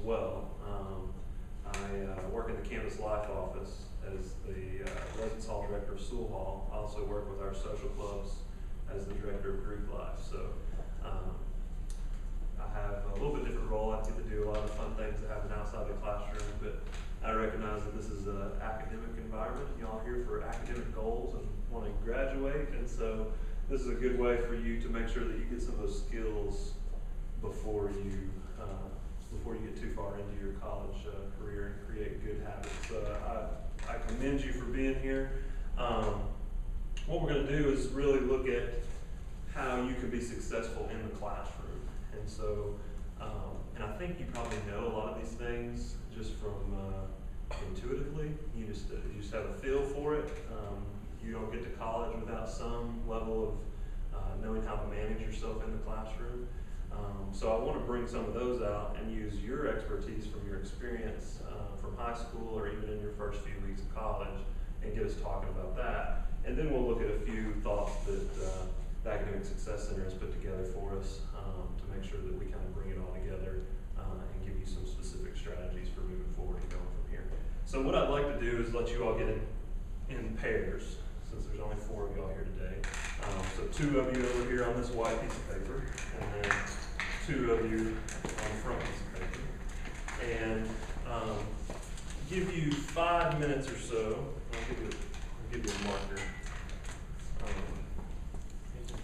well. I work in the Campus Life office as the Residence Hall Director of Sewell Hall. I also work with our social clubs as the Director of Group Life. So I have a little bit different role. I get to do a lot of fun things that happen outside the classroom, but I recognize that this is an academic environment. Y'all are here for academic goals and want to graduate, and so this is a good way for you to make sure that you get some of those skills before you get too far into your college career and create good habits. I commend you for being here. What we're going to do is really look at how you can be successful in the classroom. And so, and I think you probably know a lot of these things just from intuitively. You just have a feel for it. You don't get to college without some level of knowing how to manage yourself in the classroom. So I want to bring some of those out and use your expertise from your experience from high school or even in your first few weeks of college and get us talking about that. And then we'll look at a few thoughts that the Academic Success Center has put together for us to make sure that we kind of bring it all together and give you some specific strategies for moving forward and going from here. So what I'd like to do is let you all get in pairs, since there's only 4 of y'all here today. So 2 of you over here on this white piece of paper, and then 2 of you on the front piece of paper. And give you 5 minutes or so. I'll give you a marker.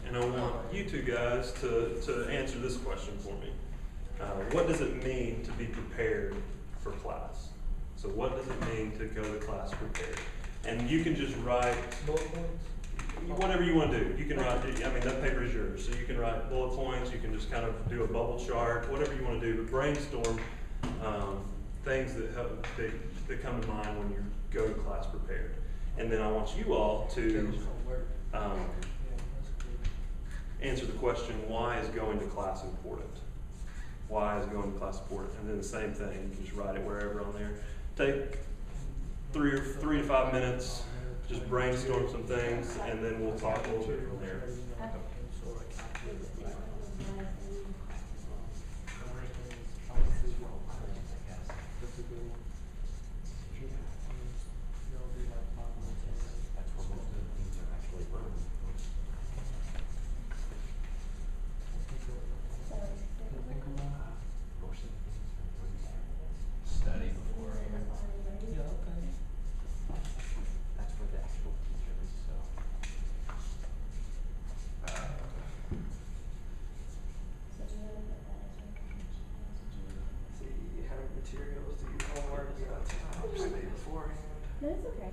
And I want you 2 guys to answer this question for me. What does it mean to be prepared for class? So what does it mean to go to class prepared? And you can just write bullet points, whatever you want to do. You can write, I mean, that paper is yours. So you can write bullet points, you can just kind of do a bubble chart, whatever you want to do, but brainstorm things that come to mind when you go to class prepared. And then I want you all to answer the question, why is going to class important? Why is going to class important? And then the same thing, you can just write it wherever on there. Take 3 to 5 minutes, just brainstorm some things, and then we'll talk a little bit from there. Study before. Yeah, okay. That's where the actual teacher is, so. See, how many materials do you homework? You got time, study beforehand. No, it's okay.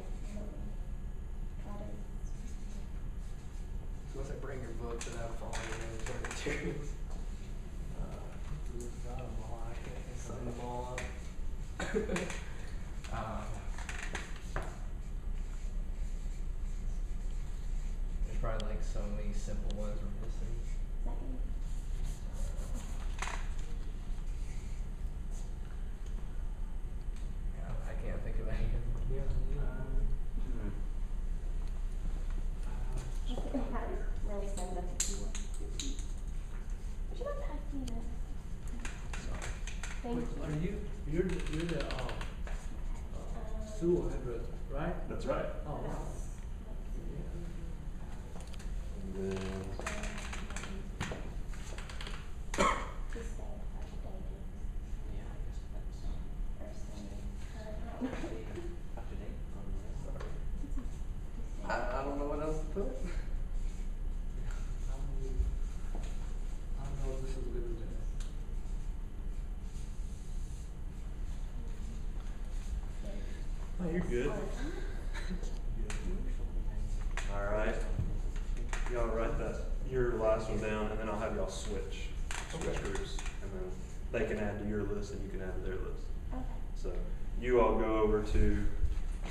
So what's that, bring your books and have fun and then materials. Sum them all up. There's probably like so many simple ones we're missing. Second. I can't think of any. Yeah. Really send us if you want. Would you like to ask me that? Thank you. You're the Sewell head, right? That's right. Oh, wow. And then, Just say the first day Yeah, I guess that's first Sunday. up to date on this. I don't know what else to put. I don't know if this is good or bad. oh, you're good. All right. Y'all write your last one down, and then I'll have y'all switch groups, and then they can add to your list, and you can add to their list. Okay. So you all go over to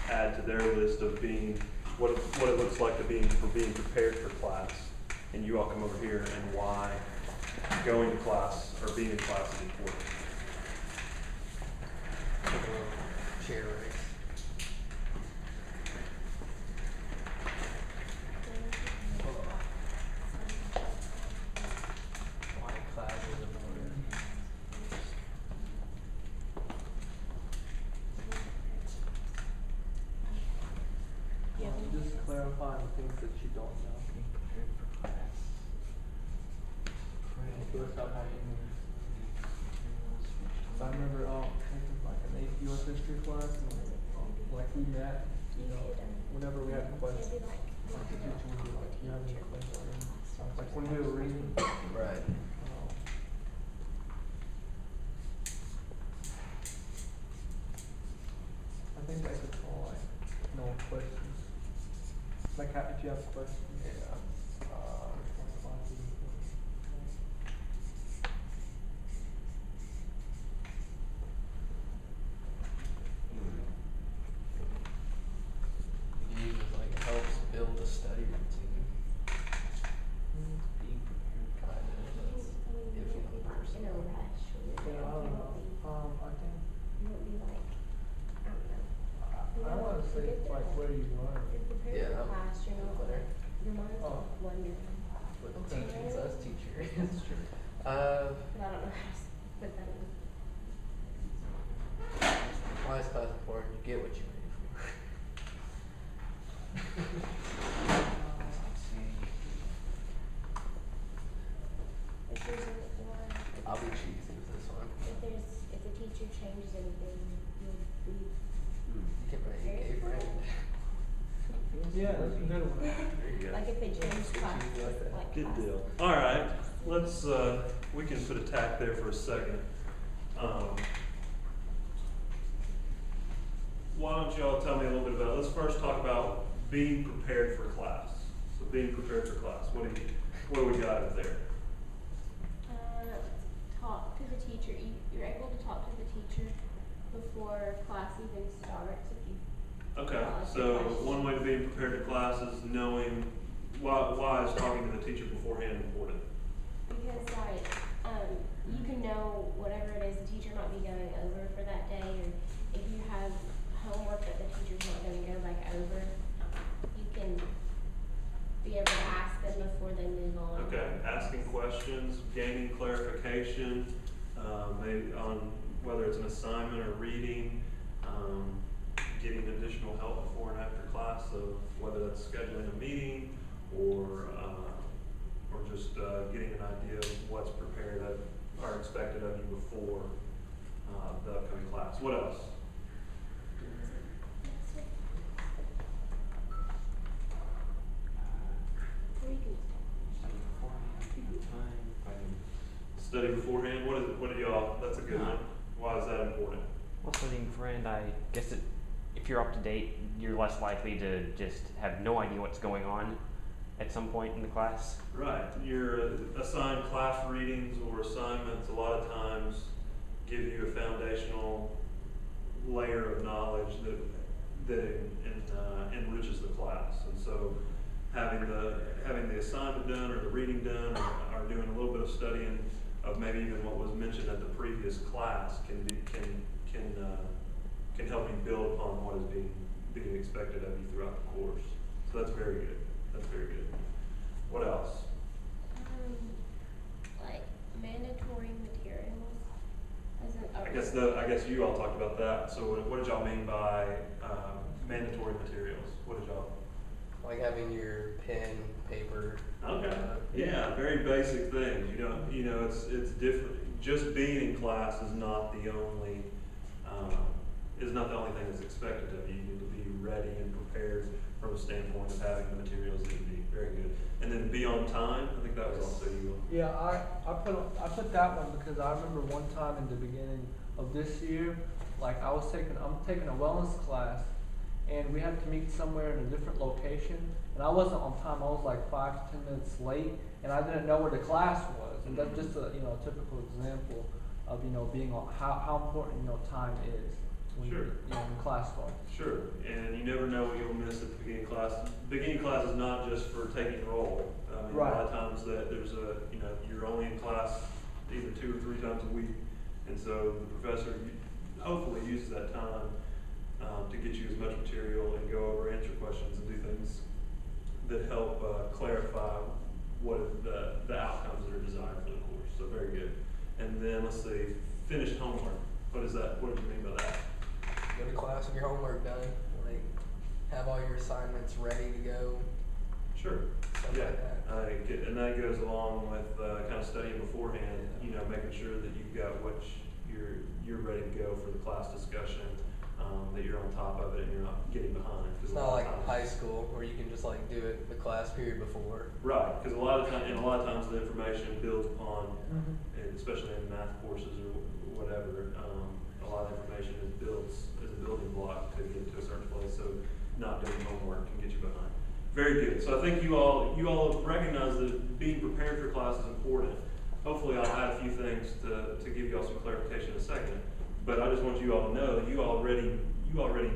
add to their list of being what it looks like to being prepared for class, and you all come over here and why going to class or being in class is important. Chair race. Why class is important. stop having these. So I remember, taking like an AP or history class, and like we met, you know, whenever we had questions, like the teacher would be like, "You have any questions?" Like when we were reading. Right. I think I could call like no questions. Like if you have questions. Yeah. It uses like it helps build a study routine. Being prepared kind of is iffy on the person. In a rush. Yeah, I don't know. I think You won't be like, I don't know. I want to say it's like where you learn. You're prepared Yeah. for class, you're not Clear. your mind's Oh. not wondering. With Okay. teaching us teacher. It's true. But I don't know how to put that in. Why is class important? You get what you read for. Let's see. If there's a, I'll be cheesy with this one. if the teacher changes anything, you'll be. You can write a gay friend. Yeah, that's a good one. There you go. Like if they change classes, like that. like Good classes. deal. All right, let's, we can put a tack there for a second. Why don't y'all tell me a little bit about, let's first talk about being prepared for class. So being prepared for class, what do we got in there? Talk to the teacher, you're able to talk to the teacher before class even starts if you. Okay, That's so good question. one way to be prepared to class is knowing, why is talking to the teacher beforehand important? Because like, you can know whatever it is the teacher might be going over for that day, or if you have homework that the teacher's not gonna go back over, you can be able to ask them before they move on. Okay, asking questions, gaining clarification, maybe on whether it's an assignment or reading, getting additional help before and after class, so whether that's scheduling a meeting or just getting an idea of what's prepared of, or expected of you before the upcoming class. What else? Or you can Study beforehand. What do y'all? That's a good one. Why is that important? Well, studying beforehand, I guess if you're up to date, you're less likely to just have no idea what's going on at some point in the class. Right. Your assigned class readings or assignments a lot of times give you a foundational layer of knowledge that enriches the class. And so having the assignment done or the reading done or doing a little bit of studying of maybe even what was mentioned at the previous class can help you build upon what is being expected of you throughout the course. So that's very good. That's very good. What else? like mandatory materials as an. I guess you all talked about that. So what did y'all mean by mandatory materials? What did y'all? Like having your pen, paper. Okay. Yeah, very basic things. You know, it's different. Just being in class is not the only thing that's expected of you. You need to be ready and prepared from a standpoint of having the materials that you need. Very good. And then be on time. I think that was also you. Yeah, I put that one because I remember one time in the beginning of this year, like I'm taking a wellness class, and we had to meet somewhere in a different location, and I wasn't on time. I was like 5 to 10 minutes late, and I didn't know where the class was. And that's just a typical example of being on how important time is when Sure. when class starts. Sure, and you never know what you'll miss at the beginning class. Beginning class is not just for taking roll. A lot of times that there's you're only in class either 2 or 3 times a week, and so the professor hopefully uses that time to get you as much material and go over, answer questions, and do things that help clarify what the outcomes that are desired for the course. So very good. And then let's see, finished homework. What is that? What do you mean by that? Go to class with your homework done. Like have all your assignments ready to go. Sure. stuff Yeah, like that. and that goes along with kind of studying beforehand. You know, making sure that you've got what you're ready to go for the class discussion. That you're on top of it and you're not getting behind. 'Cause It's a not lot like of times- high school where you can just like do it the class period before. Right, because a lot of times the information builds upon, Mhm. and especially in math courses or whatever, a lot of information is built as a building block to get to a certain place. So not doing homework can get you behind. Very good. So I think you all recognize that being prepared for class is important. Hopefully I'll add a few things to give you all some clarification in a second. But I just want you all to know that you already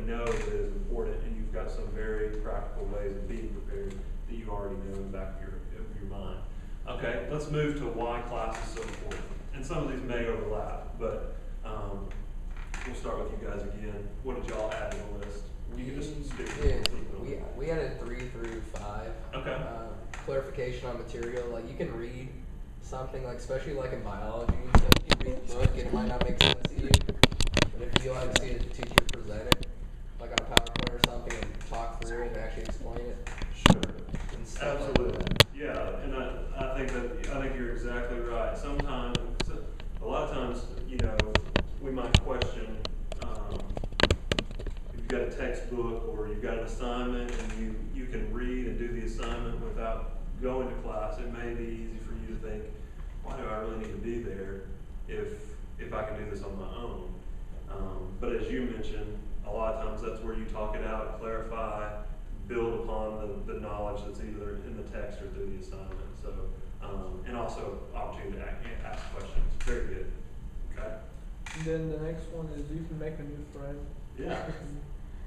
know that it is important, and you've got some very practical ways of being prepared that you already know in the back of your mind. Okay, let's move to why class is so important. And some of these may overlap, but we'll start with you guys again. What did y'all add to the list? You can just stick We added 3 through 5. Okay. Clarification on material, like you can read something, like especially like in biology, you can read the book and it might not make sense to you, but if you like to see the teacher present it, like on a PowerPoint or something, and talk through it and actually explain it. Sure. And stuff like Absolutely. that. Yeah, and I think you're exactly right. Sometimes, a lot of times, you know, we might question if you've got a textbook or you've got an assignment and you can read and do the assignment without going to class. It may be easy for you to think, why do I really need to be there if I can do this on my own? But as you mentioned, a lot of times that's where you talk it out, clarify, build upon the knowledge that's either in the text or through the assignment. So, and also opportunity to ask questions. Very good. Okay. And then the next one is you can make a new friend. Yeah.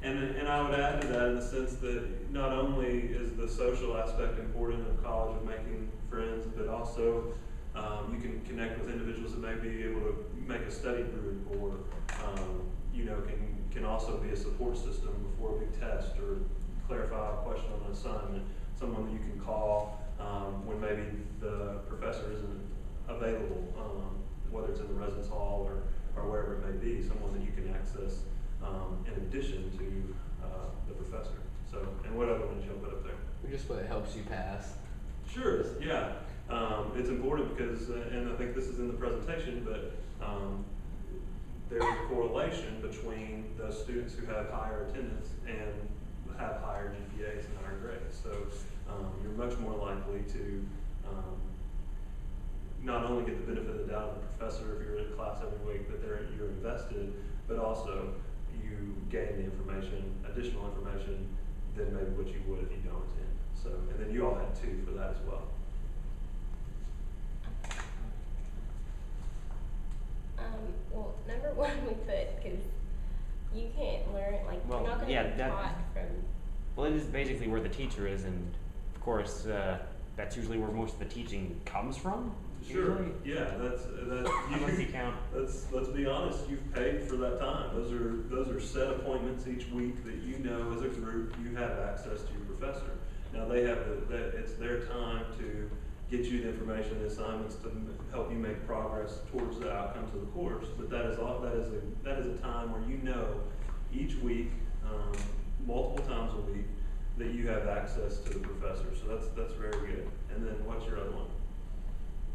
And I would add to that in the sense that not only is the social aspect important in college of making friends, but also you can connect with individuals that may be able to make a study group or you know, can also be a support system before a big test or clarify a question on an assignment. Someone that you can call when maybe the professor isn't available, whether it's in the residence hall or wherever it may be, someone that you can access in addition to the professor. So, and what other ones you'll put up there? We just put it helps you pass. Sure, yeah. It's important because, and I think this is in the presentation, but there's a correlation between those students who have higher attendance and have higher GPAs and higher grades. So you're much more likely to not only get the benefit of the doubt of the professor if you're in class every week that you're invested, but also you gain the information, additional information than maybe what you would if you don't attend. So, and then you all had 2 for that as well. Well, number 1 we put, because you can't learn, like, Well, you're not gonna yeah, be that- taught from, Well, it is basically where the teacher is, and of course, that's usually where most of the teaching comes from. Sure. Usually. Yeah, Unless you count. let's be honest. You've paid for that time. Those are set appointments each week that you know as a group you have access to your professor. Now they have it's their time to get you the information, the assignments to help you make progress towards the outcomes of the course. But that is a time where you know each week, multiple times a week, that you have access to the professor. So that's very good. And then what's your other one?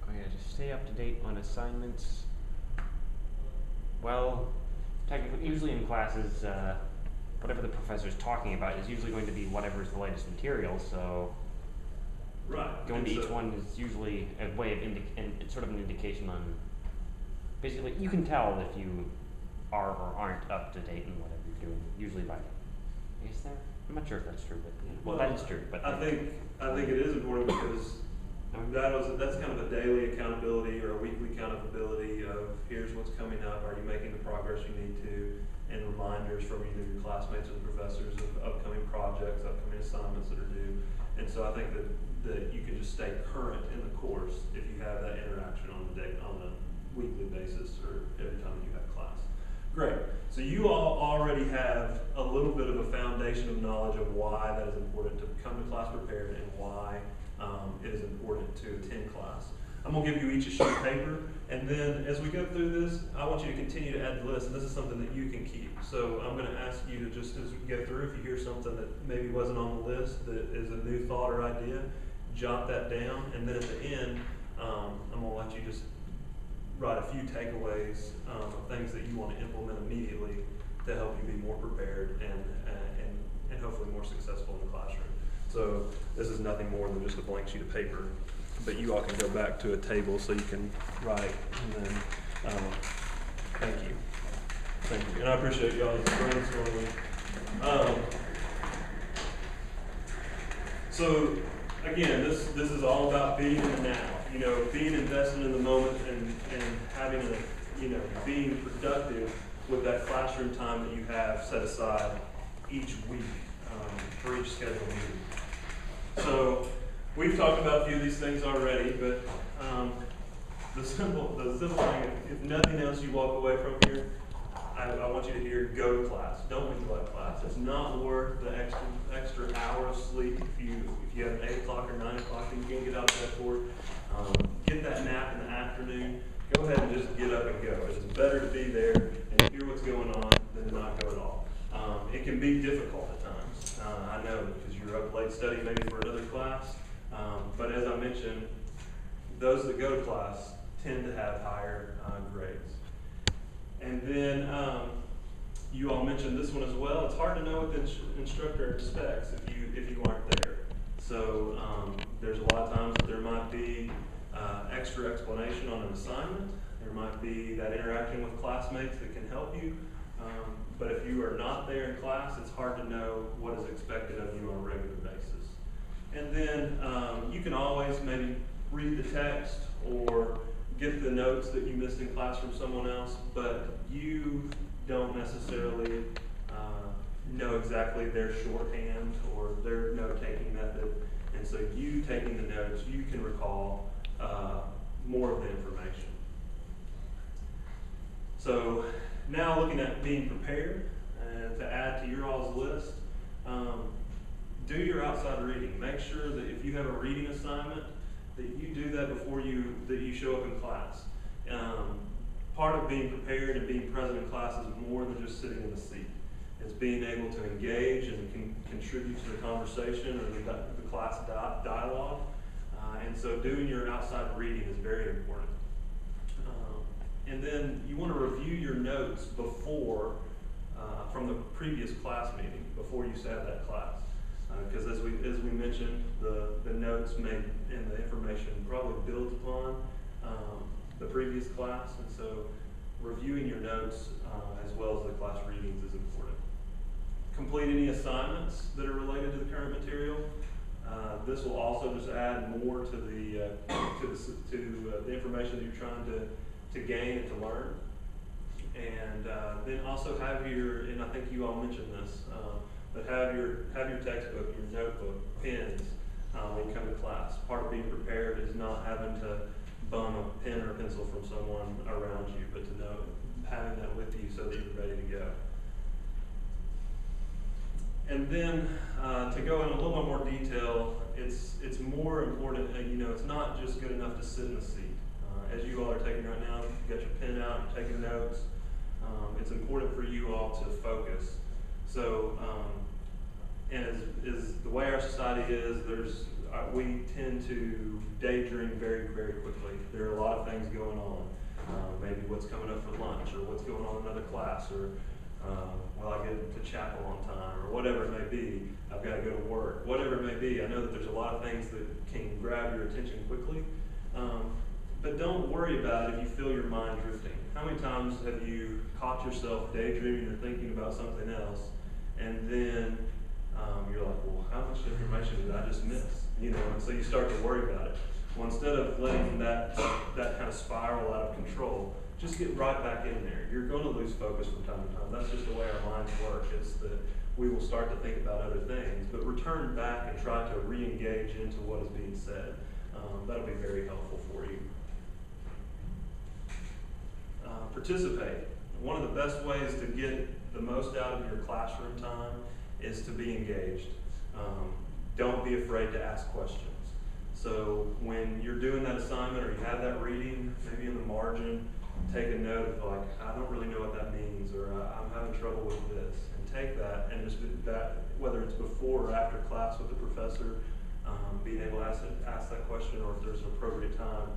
Oh yeah, just stay up to date on assignments. Well, technically, usually in classes, whatever the professor is talking about is usually going to be whatever is the latest material. So Right. going to And each so- one is usually a way of it's sort of an indication on. Basically, you can tell if you are or aren't up to date in whatever you're doing. Usually by, is there? I'm not sure if that's true, but well, that is true. But I think it is important because that's kind of a daily accountability or a weekly accountability of here's what's coming up. Are you making the progress you need to? And reminders from either your classmates or the professors of upcoming projects, upcoming assignments that are due. And so I think that you can just stay current in the course if you have that interaction on a weekly basis or every time that you have class. Great. So you all already have a little bit of a foundation of knowledge of why that is important to come to class prepared and why it is important to attend class. I'm going to give you each a sheet of paper, And then as we go through this, I want you to continue to add to the list, and this is something that you can keep. So I'm going to ask you to just, as we go through, if you hear something that maybe wasn't on the list that is a new thought or idea, jot that down. And then at the end, I'm going to let you just write a few takeaways of things that you want to implement immediately to help you be more prepared and hopefully more successful in the classroom. So this is nothing more than just a blank sheet of paper, but you all can go back to a table so you can write, and then, thank you. Thank you. And I appreciate y'all's brainstorming. So again, this is all about being in the now, you know, being invested in the moment and having a, you know, being productive with that classroom time that you have set aside each week for each scheduled meeting. So we've talked about a few of these things already, but the simple thing, if nothing else you walk away from here, I want you to hear go to class. Don't neglect class. It's not worth the extra hour of sleep if you have an 8 o'clock or 9 o'clock and you can't get out of bed for it. Get that nap in the afternoon. Go ahead and just get up and go. It's better to be there and hear what's going on than to not go at all. It can be difficult at times. I know, because you're up late studying maybe for another class. But as I mentioned, those that go to class tend to have higher grades. And then you all mentioned this one as well. It's hard to know what the instructor expects if you aren't there. So there's a lot of times that there might be extra explanation on an assignment. There might be that interaction with classmates that can help you. But if you are not there in class, it's hard to know what is expected of you on a regular basis. And then you can always maybe read the text or get the notes that you missed in class from someone else, but you don't necessarily know exactly their shorthand or their note-taking method. And so you taking the notes, you can recall more of the information. So now looking at being prepared, and to add to your all's list, do your outside reading. Make sure that if you have a reading assignment, that you do that before you show up in class. Part of being prepared and being present in class is more than just sitting in the seat. It's being able to engage and contribute to the conversation or the class dialogue. And so doing your outside reading is very important. And then you want to review your notes before, from the previous class meeting, before you have that class. Because as we mentioned, the notes made and the information probably builds upon the previous class, and so reviewing your notes as well as the class readings is important. Complete any assignments that are related to the current material. This will also just add more to the information that you're trying to gain and to learn. And then also have your, and I think you all mentioned this, but have your textbook, your notebook, pens when you come to class. Part of being prepared is not having to bum a pen or a pencil from someone around you, but to know having that with you so that you're ready to go. And then to go in a little bit more detail, it's more important. You know, it's not just good enough to sit in the seat. As you all are taking right now, you got your pen out, you're taking notes. It's important for you all to focus. So, and as the way our society is, we tend to daydream very, very quickly. There are a lot of things going on. Maybe what's coming up for lunch, or what's going on in another class, or will I get to chapel on time, or whatever it may be. I've got to go to work. Whatever it may be, I know that there's a lot of things that can grab your attention quickly. But don't worry about it if you feel your mind drifting. How many times have you caught yourself daydreaming or thinking about something else, and then you're like, well, how much information did I just miss? You know, and so you start to worry about it. Well, instead of letting that kind of spiral out of control, just get right back in there. You're going to lose focus from time to time. That's just the way our minds work. It's that we will start to think about other things, but return back and try to re-engage into what is being said. That'll be very helpful for you. Participate. One of the best ways to get the most out of your classroom time is to be engaged. Don't be afraid to ask questions. So when you're doing that assignment or you have that reading, maybe in the margin, take a note of like, I don't really know what that means, or I'm having trouble with this. And take that and just that, whether it's before or after class with the professor, being able to ask that question, or if there's an appropriate time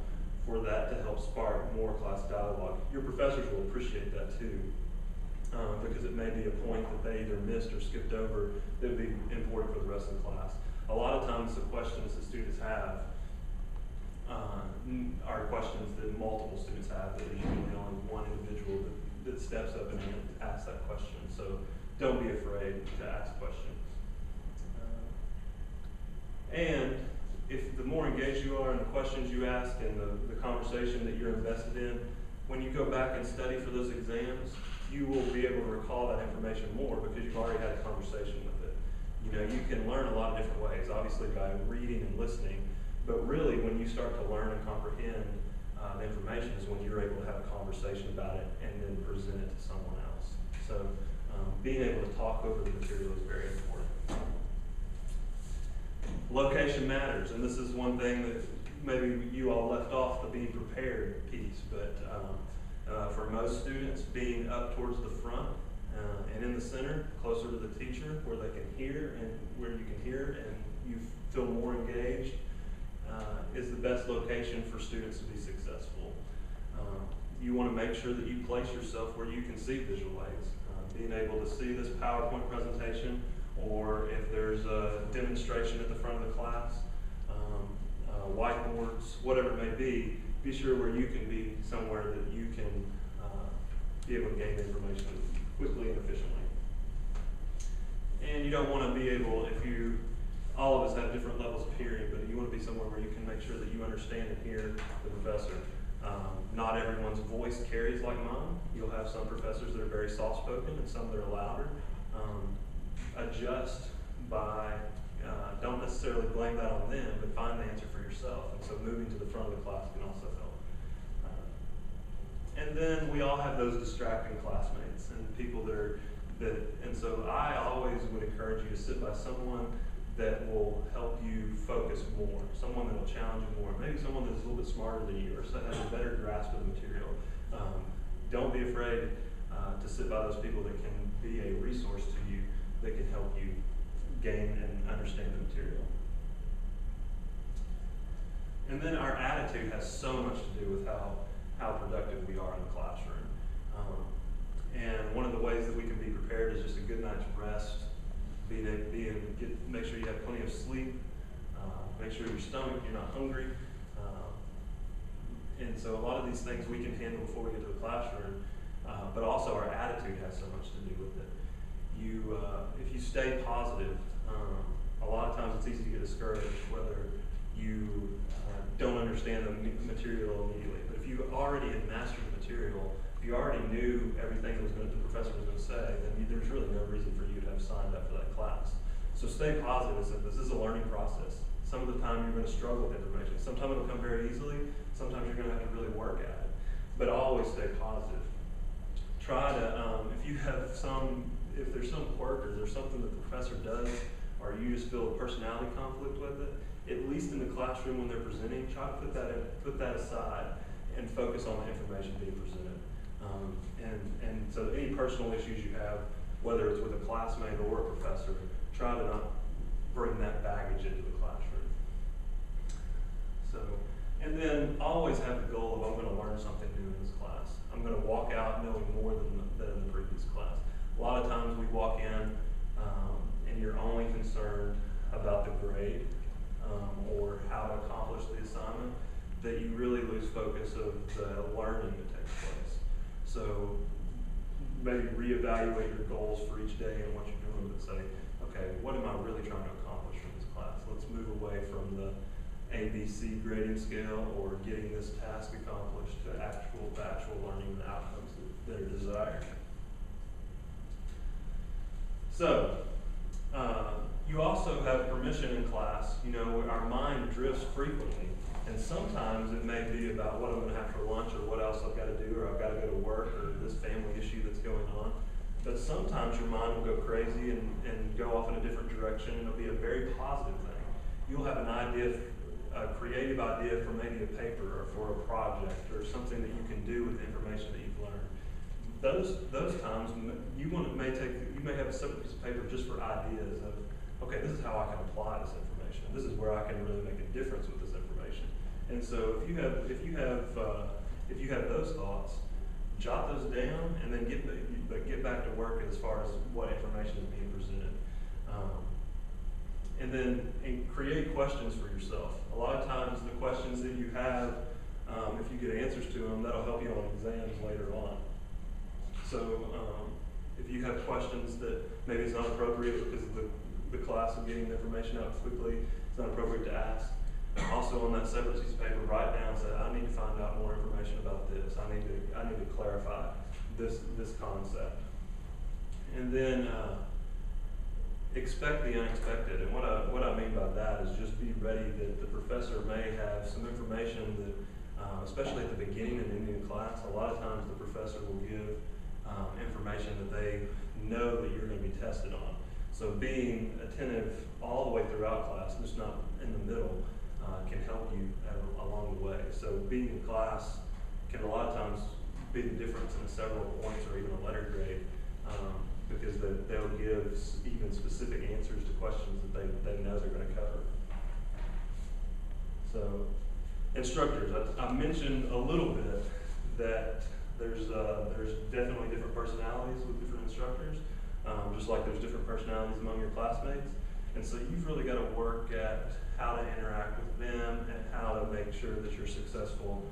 for that to help spark more class dialogue. Your professors will appreciate that too, because it may be a point that they either missed or skipped over that would be important for the rest of the class. A lot of times the questions that students have are questions that multiple students have, that there's usually only one individual that steps up and asks that question. So don't be afraid to ask questions. And if the more engaged you are in the questions you ask and the conversation that you're invested in, when you go back and study for those exams, you will be able to recall that information more because you've already had a conversation with it. You know, you can learn a lot of different ways, obviously by reading and listening, but really when you start to learn and comprehend the information is when you're able to have a conversation about it and then present it to someone else. So being able to talk over the material is very important. Location matters, and this is one thing that maybe you all left off the being prepared piece, but for most students, being up towards the front and in the center, closer to the teacher, where they can hear and where you can hear and you feel more engaged, is the best location for students to be successful. You want to make sure that you place yourself where you can see visual aids. Being able to see this PowerPoint presentation, or if there's a demonstration at the front of the class, whiteboards, whatever it may be sure where you can be somewhere that you can be able to gain information quickly and efficiently. And you don't want to be able, all of us have different levels of hearing, but you want to be somewhere where you can make sure that you understand and hear the professor. Not everyone's voice carries like mine. You'll have some professors that are very soft-spoken and some that are louder. Adjust by, don't necessarily blame that on them, but find the answer for yourself. And so moving to the front of the class can also help. And then we all have those distracting classmates and people and so I always would encourage you to sit by someone that will help you focus more, someone that will challenge you more, maybe someone that's a little bit smarter than you or has a better grasp of the material. Don't be afraid to sit by those people that can be a resource to you, that can help you gain and understand the material. And then our attitude has so much to do with how productive we are in the classroom. And one of the ways that we can be prepared is just a good night's rest, make sure you have plenty of sleep, make sure you're not hungry. And so a lot of these things we can handle before we get to the classroom, but also our attitude has so much to do with it. If you stay positive, a lot of times it's easy to get discouraged whether you don't understand the material immediately. But if you already had mastered the material, if you already knew everything that the professor was going to say, then there's really no reason for you to have signed up for that class. So stay positive. This is a learning process. Some of the time you're going to struggle with information. Sometimes it'll come very easily. Sometimes you're going to have to really work at it. But always stay positive. Try to, if there's some quirk or there's something that the professor does, or you just feel a personality conflict with it, at least in the classroom when they're presenting, try to put that aside and focus on the information being presented. And so any personal issues you have, whether it's with a classmate or a professor, try to not bring that baggage into the classroom. So, and then always have the goal of I'm going to learn something new in this class. I'm going to walk out knowing more than in the previous class. A lot of times we walk in and you're only concerned about the grade or how to accomplish the assignment, that you really lose focus of the learning that takes place. So maybe reevaluate your goals for each day and what you're doing, but say, okay, what am I really trying to accomplish from this class? Let's move away from the ABC grading scale or getting this task accomplished to actual learning and outcomes that are desired. So, you also have permission in class. Our mind drifts frequently, and sometimes it may be about what I'm going to have for lunch or what else I've got to do or I've got to go to work or this family issue that's going on. But sometimes your mind will go crazy and go off in a different direction, and it'll be a very positive thing. You'll have an idea a creative idea for maybe a paper or for a project or something that you can do with the information that you've learned. Those times you may have a separate piece of paper just for ideas of, okay, this is how I can apply this information. This is where I can really make a difference with this information. And so if you have those thoughts, jot those down and then get back to work as far as what information is being presented. And create questions for yourself. A lot of times the questions that you have, if you get answers to them, that'll help you on exams later on. So if you have questions that maybe it's not appropriate because of the class of getting the information out quickly, it's not appropriate to ask. Also on that separate piece of paper, write down, say, I need to find out more information about this. I need to clarify this concept. And then expect the unexpected. And what I mean by that is just be ready that the professor may have some information that, especially at the beginning and ending of class, a lot of times the professor will give information that they know that you're going to be tested on. So being attentive all the way throughout class, just not in the middle, can help you along the way. So being in class can a lot of times be the difference in several points or even a letter grade, because they'll give even specific answers to questions that they know they're going to cover. So instructors, I mentioned a little bit that there's definitely different personalities with different instructors, just like there's different personalities among your classmates. And so you've really got to work at how to interact with them and how to make sure that you're successful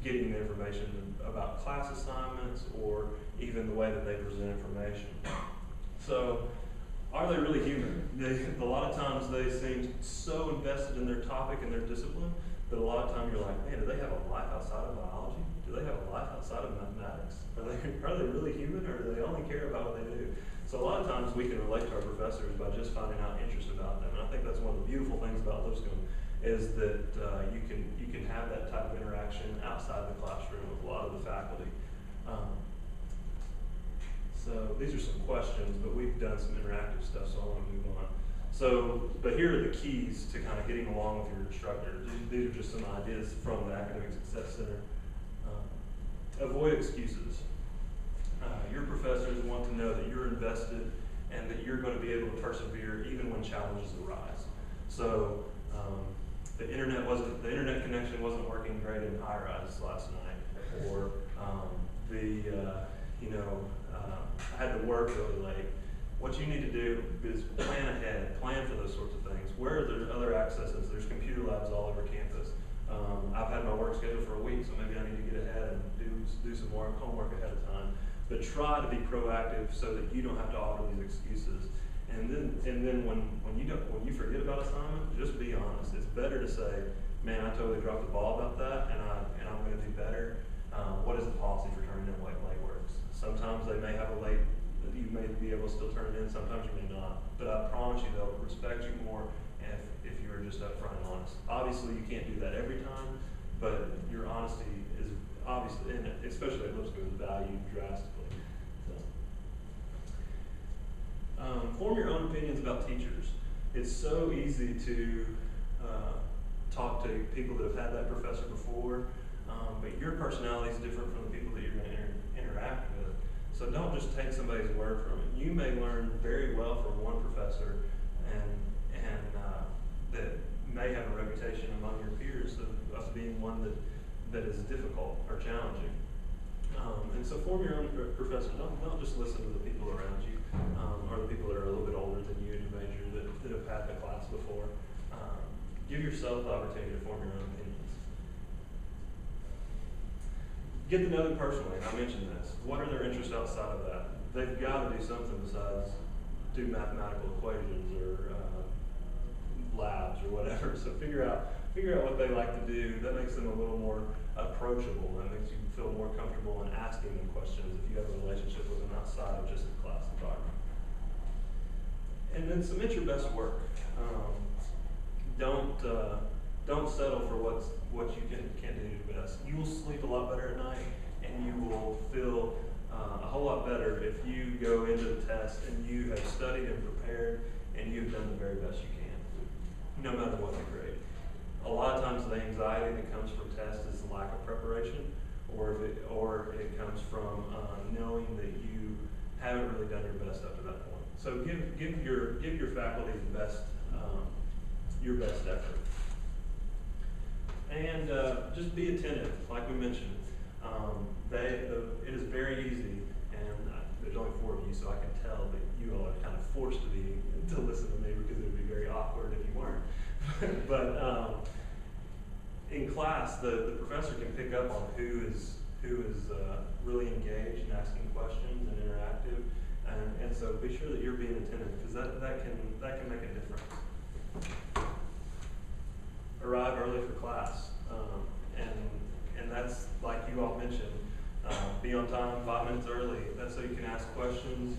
getting the information about class assignments or even the way that they present information. So are they really human? A lot of times they seem so invested in their topic and their discipline that a lot of times you're like, man, do they have a life outside of biology? Do they have a life outside of mathematics? Are they really human, or do they only care about what they do? So a lot of times we can relate to our professors by just finding out interest about them. And I think that's one of the beautiful things about Lipscomb is that you can have that type of interaction outside the classroom with a lot of the faculty. So these are some questions, but we've done some interactive stuff, so I want to move on. So, but here are the keys to kind of getting along with your instructor. These are just some ideas from the Academic Success Center. Avoid excuses. Your professors want to know that you're invested and that you're going to be able to persevere even when challenges arise. So the internet connection wasn't working great in high rise last night, or I had to work really late. What you need to do is plan ahead, plan for those sorts of things. Where are there other accesses? There's computer labs all over campus. I've had my work scheduled for a week, so maybe I need to get ahead and do some more homework ahead of time. But try to be proactive so that you don't have to offer these excuses. And then when you forget about assignment, just be honest. It's better to say, man, I totally dropped the ball about that, and I'm going to do better. What is the policy for turning in late works? Sometimes they may have a late. You may be able to still turn it in. Sometimes you may not. But I promise you, they'll respect you more if you are just upfront and honest. Obviously, you can't do that every time, but your honesty is obviously, and especially at Lipscomb, is valued drastically. So, form your own opinions about teachers. It's so easy to talk to people that have had that professor before, but your personality is different from the people that you're going to interact with. So don't just take somebody's word from it. You may learn very well from one professor and that may have a reputation among your peers of being one that is difficult or challenging. And so form your own professor. Don't just listen to the people around you or the people that are a little bit older than you in your major that have had the class before. Give yourself the opportunity to form your own opinions. Get to know them personally, and I mentioned this. What are their interests outside of that? They've got to do something besides do mathematical equations or labs or whatever. So figure out what they like to do. That makes them a little more approachable. That makes you feel more comfortable in asking them questions if you have a relationship with them outside of just the class environment. And then submit your best work. Don't settle for what you can't do best. You will sleep a lot better at night, and you will feel a whole lot better if you go into the test and you have studied and prepared and you've done the very best you can. no matter what the grade. A lot of times the anxiety that comes from tests is the lack of preparation, or it comes from knowing that you haven't really done your best up to that point. So give your faculty the best your best effort, and just be attentive, like we mentioned. It is very easy, and there's only 4 of you, so I can tell that you all are kind of forced to listen to me because it would be very awkward if you weren't. But in class, the professor can pick up on who is really engaged and asking questions and interactive, and so be sure that you're being attentive, because that can make a difference. Arrive early for class, and that's like you all mentioned. Be on time, 5 minutes early. That's so you can ask questions,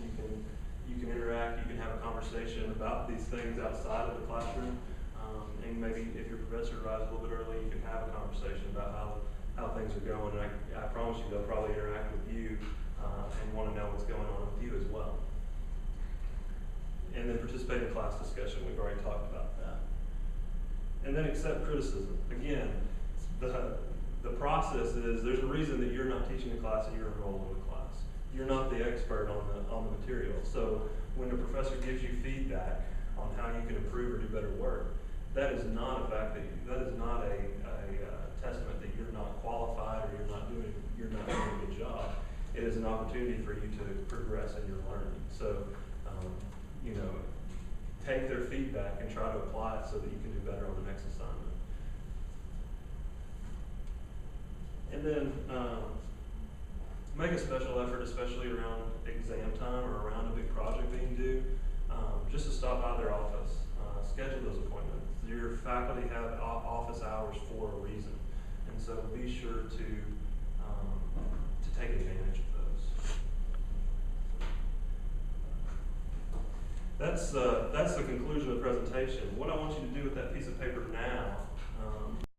you can interact, you can have a conversation about these things outside of the classroom. And maybe if your professor arrives a little bit early, you can have a conversation about how things are going. And I promise you they'll probably interact with you and want to know what's going on with you as well. And then participate in class discussion. We've already talked about that. And then accept criticism. Again, the process is there's a reason that you're not teaching a class and you're enrolled in the class. You're not the expert on the material. So when the professor gives you feedback on how you can improve or do better work, that is not a fact that is not a testament that you're not qualified or you're not doing a good job. It is an opportunity for you to progress in your learning. So take their feedback and try to apply it so that you can do better on the next assignment. And then make a special effort, especially around exam time or around a big project being due, just to stop by their office. Schedule those appointments. Your faculty have office hours for a reason, and so be sure to take advantage of those. That's the conclusion of the presentation. What I want you to do with that piece of paper now